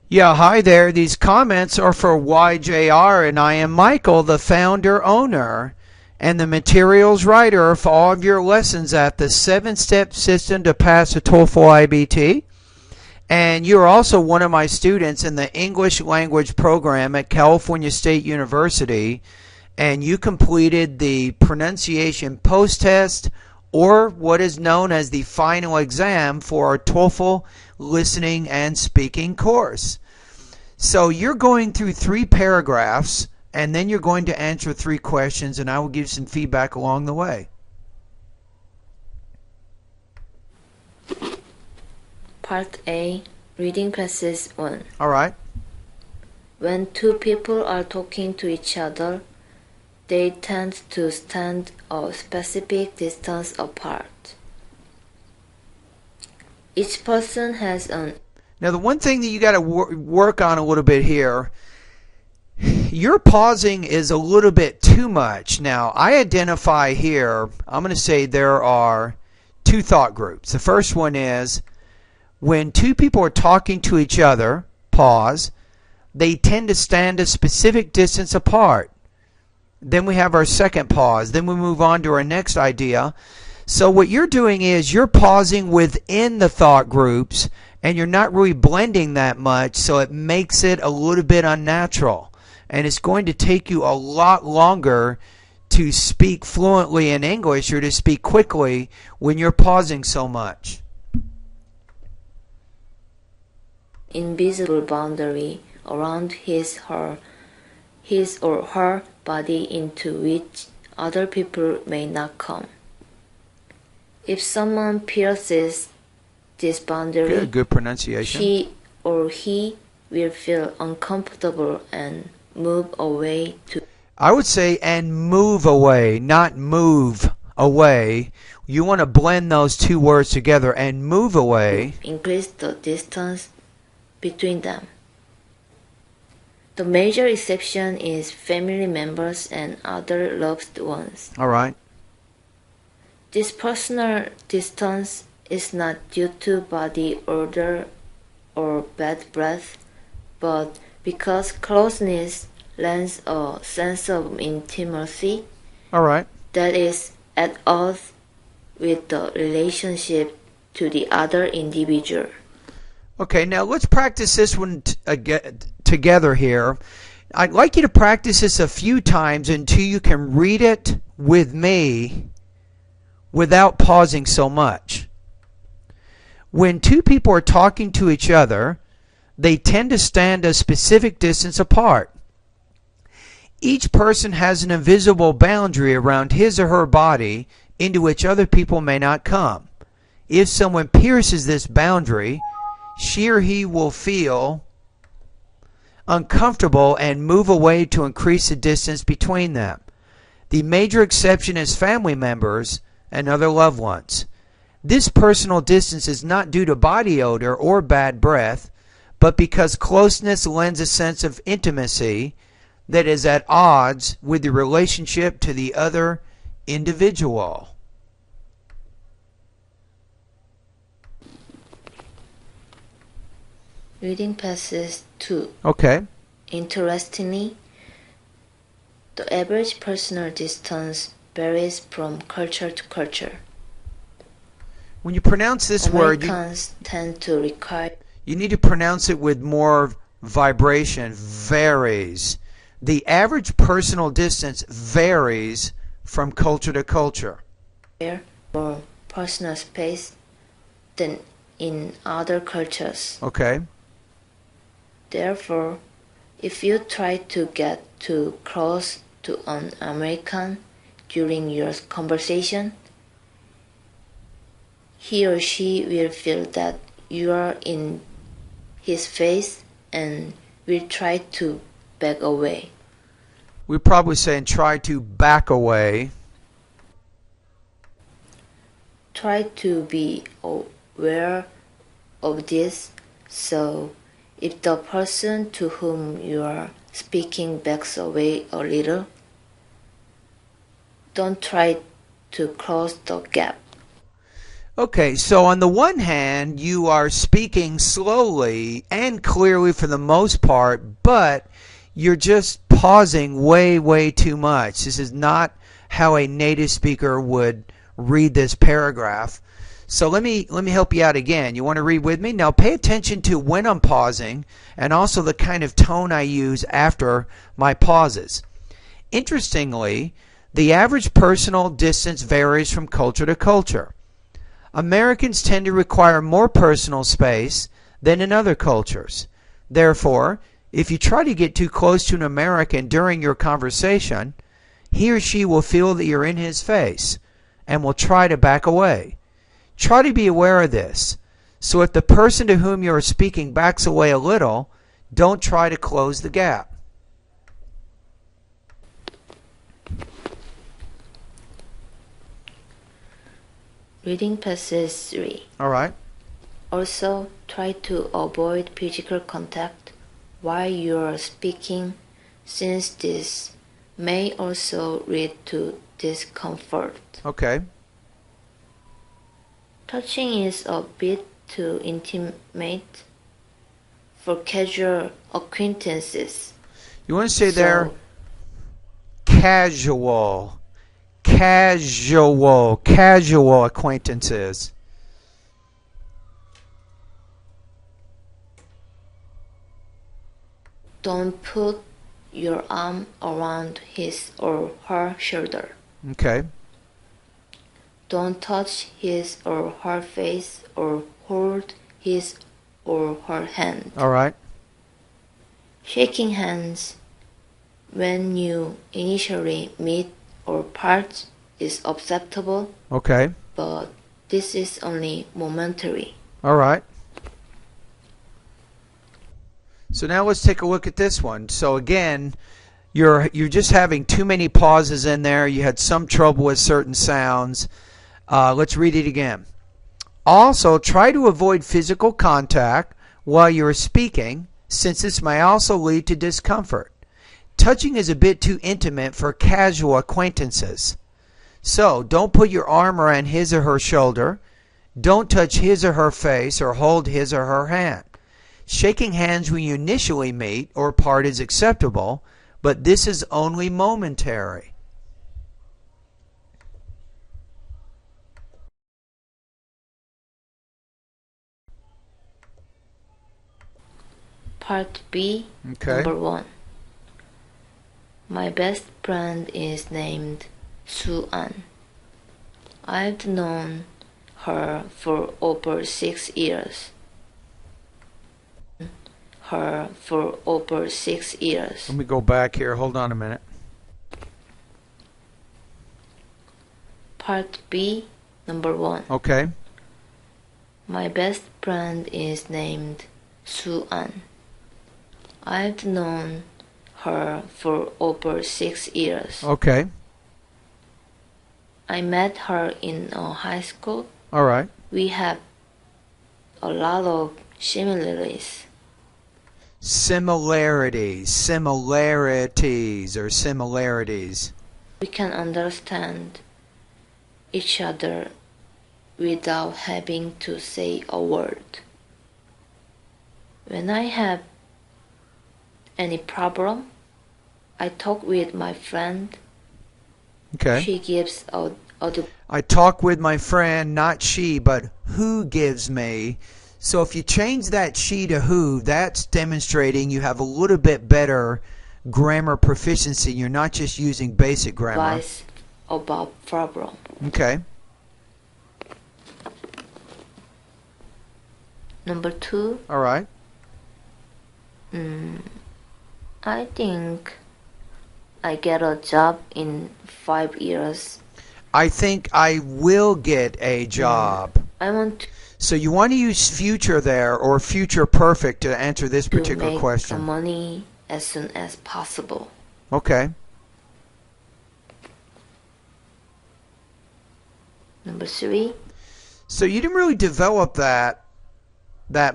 Yeah, hi there. These comments are for YJR, and I am Michael, the founder owner and the materials writer for all of your lessons at the 7-step system to pass the TOEFL IBT. And you're also one of my students in the English language program at California State University, and you completed the pronunciation post-test, or what is known as the final exam for our TOEFL listening and speaking course. So you're going through 3 paragraphs, and then you're going to answer 3 questions, and I will give you some feedback along the way. Part A, Reading Classes 1. All right. When two people are talking to each other, they tend to stand a specific distance apart. Each person has an... Now, the one thing that you got to work on a little bit here, your pausing is a little bit too much. Now, I identify here, I'm going to say there are 2 thought groups. The first one is when 2 people are talking to each other, pause, they tend to stand a specific distance apart. Then we have our second pause. Then we move on to our next idea. So what you're doing is you're pausing within the thought groups, and you're not really blending that much, so it makes it a little bit unnatural. And it's going to take you a lot longer to speak fluently in English or to speak quickly when you're pausing so much. Invisible boundary around his or her body into which other people may not come. If someone pierces this boundary, Good pronunciation. she or he will feel uncomfortable and move away to... I would say and move away, not move away. You want to blend those 2 words together, and move away. Increase the distance between them. The major exception is family members and other loved ones. All right. This personal distance is not due to body odor or bad breath, but because closeness lends a sense of intimacy. All right. That is at odds with the relationship to the other individual. Okay, now let's practice this one together here. I'd like you to practice this a few times until you can read it with me without pausing so much. When 2 people are talking to each other, they tend to stand a specific distance apart. Each person has an invisible boundary around his or her body into which other people may not come. If someone pierces this boundary, she or he will feel uncomfortable and move away to increase the distance between them. The major exception is family members and other loved ones. This personal distance is not due to body odor or bad breath, but because closeness lends a sense of intimacy that is at odds with the relationship to the other individual. Reading passes 2. Okay. Interestingly, the average personal distance varies from culture to culture. When you pronounce this word, Americans tend to require... You need to pronounce it with more vibration. Varies. The average personal distance varies from culture to culture. More personal space than in other cultures. Okay. Therefore, if you try to get too close to an American during your conversation, he or she will feel that you are in his face and will try to back away. We're probably saying try to back away. Try to be aware of this, so if the person to whom you are speaking backs away a little, don't try to close the gap. Okay, so on the one hand, you are speaking slowly and clearly for the most part, but you're just pausing way, way too much. This is not how a native speaker would read this paragraph. So let me help you out again. You want to read with me? Now pay attention to when I'm pausing and also the kind of tone I use after my pauses. Interestingly, the average personal distance varies from culture to culture. Americans tend to require more personal space than in other cultures. Therefore, if you try to get too close to an American during your conversation, he or she will feel that you're in his face and will try to back away. Try to be aware of this. So if the person to whom you are speaking backs away a little, don't try to close the gap. Reading passage 3. All right. Also, try to avoid physical contact while you are speaking, since this may also lead to discomfort. Okay. Touching is a bit too intimate for casual acquaintances. You want to say there, casual acquaintances. Don't put your arm around his or her shoulder. Okay. Don't touch his or her face or hold his or her hand. All right. Shaking hands when you initially meet or part is acceptable. Okay. But this is only momentary. All right. So now let's take a look at this one. So again, you're just having too many pauses in there. You had some trouble with certain sounds. Let's read it again. Also, try to avoid physical contact while you're speaking, since this may also lead to discomfort. Touching is a bit too intimate for casual acquaintances. So, don't put your arm around his or her shoulder. Don't touch his or her face or hold his or her hand. Shaking hands when you initially meet or part is acceptable, but this is only momentary. Part B, Okay. number 1. My best friend is named Su-an. I've known her for over 6 years. Let me go back here. Hold on a minute. Part B, number 1. Okay. My best friend is named Su-an. I've known her for over 6 years. Okay. I met her in a high school. All right. We have a lot of similarities. Similarities. We can understand each other without having to say a word. When I have any problem, I talk with my friend. Okay. She gives I talk with my friend, not she, but who gives me. So if you change that she to who, that's demonstrating you have a little bit better grammar proficiency. You're not just using basic grammar. advice about problem. Okay. Number 2. All right. I think I get a job in 5 years. I think I will get a job. I want to So you want to use future there or future perfect to answer this particular make question. some money as soon as possible. Okay. Number 3. So you didn't really develop that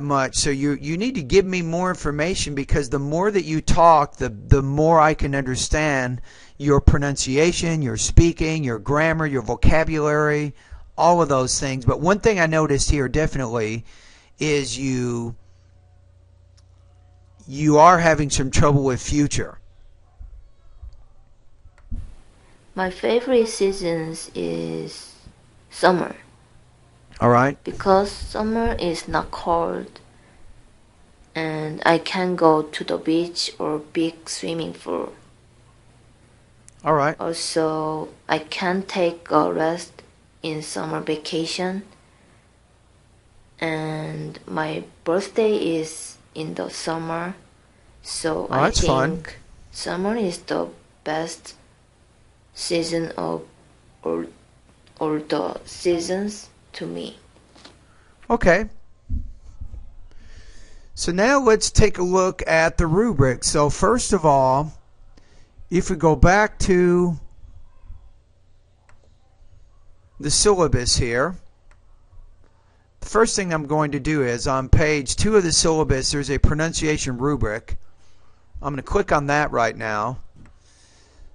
much. So you need to give me more information, because the more that you talk, the more I can understand your pronunciation, your speaking, your grammar, your vocabulary, all of those things. But one thing I noticed here definitely is you are having some trouble with future. My favorite seasons is summer. All right. Because summer is not cold and I can go to the beach or big swimming pool. All right. Also, I can take a rest in summer vacation. And my birthday is in the summer, so I that's think fun. summer is the best season of all the seasons to me. Okay. So now let's take a look at the rubric. So first of all, if we go back to the syllabus here, the first thing I'm going to do is on page 2 of the syllabus, there's a pronunciation rubric. I'm going to click on that right now.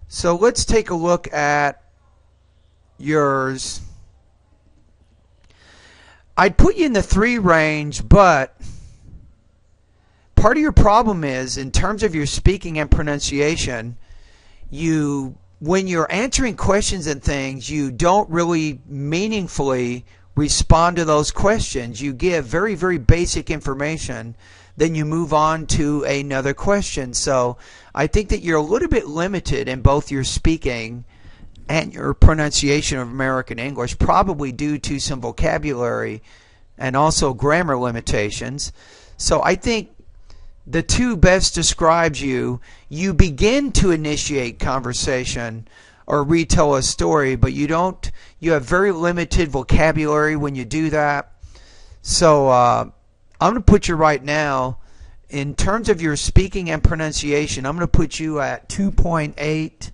So let's take a look at yours. I'd put you in the 3 range, but part of your problem is in terms of your speaking and pronunciation, when you're answering questions and things, you don't really meaningfully respond to those questions. You give very, very basic information, then you move on to another question. So I think that you're a little bit limited in both your speaking and your pronunciation of American English, probably due to some vocabulary and also grammar limitations. So I think the 2 best describes you. You begin to initiate conversation or retell a story, but you have very limited vocabulary when you do that. So I'm going to put you right now, in terms of your speaking and pronunciation, I'm going to put you at 2.8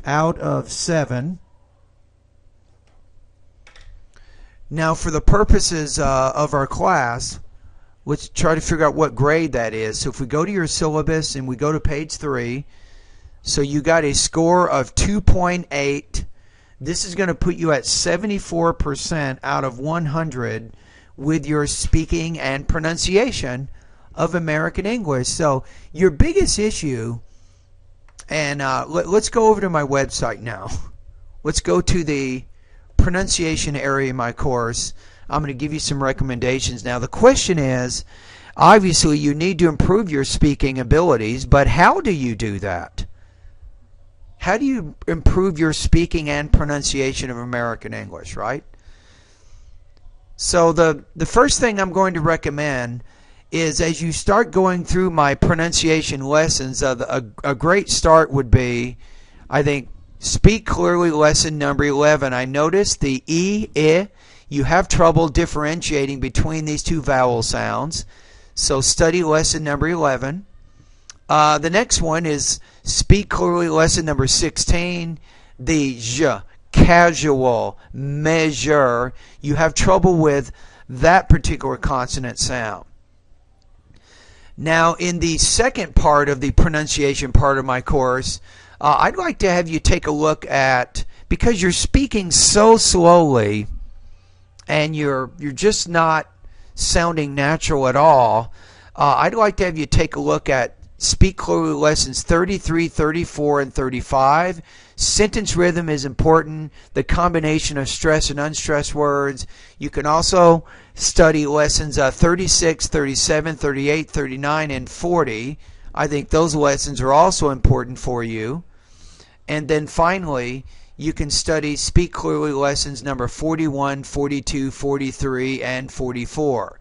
out of 7. Now for the purposes of our class, let's try to figure out what grade that is. So if we go to your syllabus and we go to page 3, so you got a score of 2.8. This is going to put you at 74% out of 100 with your speaking and pronunciation of American English. So your biggest issue, and let's go over to my website now. Let's go to the pronunciation area in my course. I'm going to give you some recommendations. Now the question is, obviously you need to improve your speaking abilities, but how do you do that? How do you improve your speaking and pronunciation of American English, right? So the first thing I'm going to recommend is, as you start going through my pronunciation lessons, a great start would be, I think, Speak Clearly lesson number 11. I noticed the E, I, you have trouble differentiating between these 2 vowel sounds. So study lesson number 11. The next one is Speak Clearly lesson number 16. The J, casual, measure. You have trouble with that particular consonant sound. Now in the second part of the pronunciation part of my course, I'd like to have you take a look at, because you're speaking so slowly and you're just not sounding natural at all, I'd like to have you take a look at Speak Clearly lessons 33, 34, and 35. Sentence rhythm is important, the combination of stress and unstressed words. You can also study lessons 36, 37, 38, 39, and 40. I think those lessons are also important for you. And then finally, you can study Speak Clearly lessons number 41, 42, 43, and 44.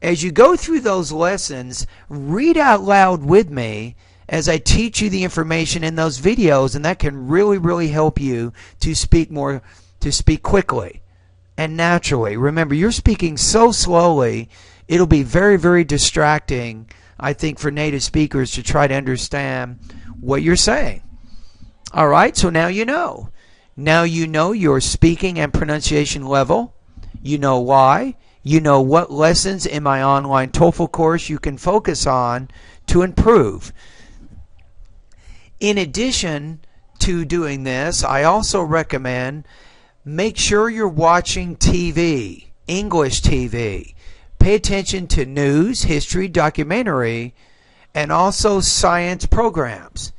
As you go through those lessons, read out loud with me as I teach you the information in those videos, and that can really, really help you to speak quickly and naturally. Remember, you're speaking so slowly, it'll be very, very distracting, I think, for native speakers to try to understand what you're saying. All right, so now you know. Now you know your speaking and pronunciation level. You know why. You know what lessons in my online TOEFL course you can focus on to improve. In addition to doing this, I also recommend Make sure you're watching TV, English TV. Pay attention to news, history, documentary, and also science programs.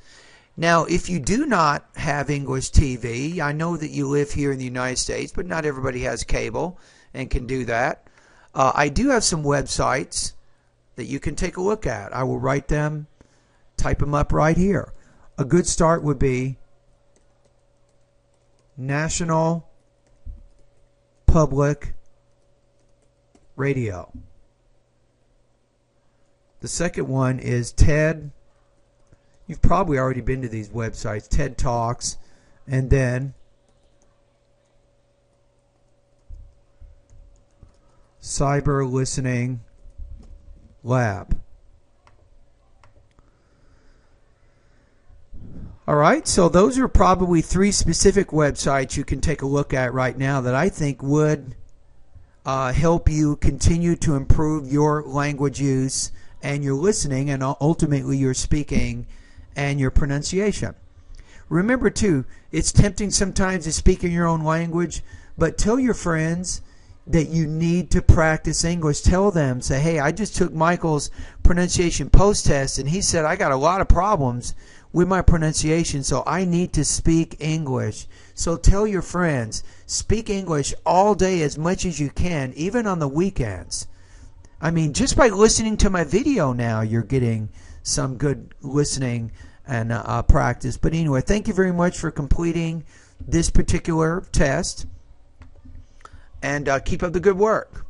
Now, if you do not have English TV, I know that you live here in the United States, but not everybody has cable and can do that. I do have some websites that you can take a look at. I will write them, type them up right here. A good start would be National Public Radio. The second one is TED. You've probably already been to these websites, TED Talks, and then Cyber Listening Lab. All right, so those are probably 3 specific websites you can take a look at right now that I think would help you continue to improve your language use and your listening and ultimately your speaking and your pronunciation. Remember too, it's tempting sometimes to speak in your own language, but tell your friends that you need to practice English. Tell them, say, hey, I just took Michael's pronunciation post-test and he said I got a lot of problems with my pronunciation, so I need to speak English. So tell your friends, speak English all day as much as you can, even on the weekends. I mean, just by listening to my video now, you're getting some good listening and practice. But anyway, thank you very much for completing this particular test, and keep up the good work.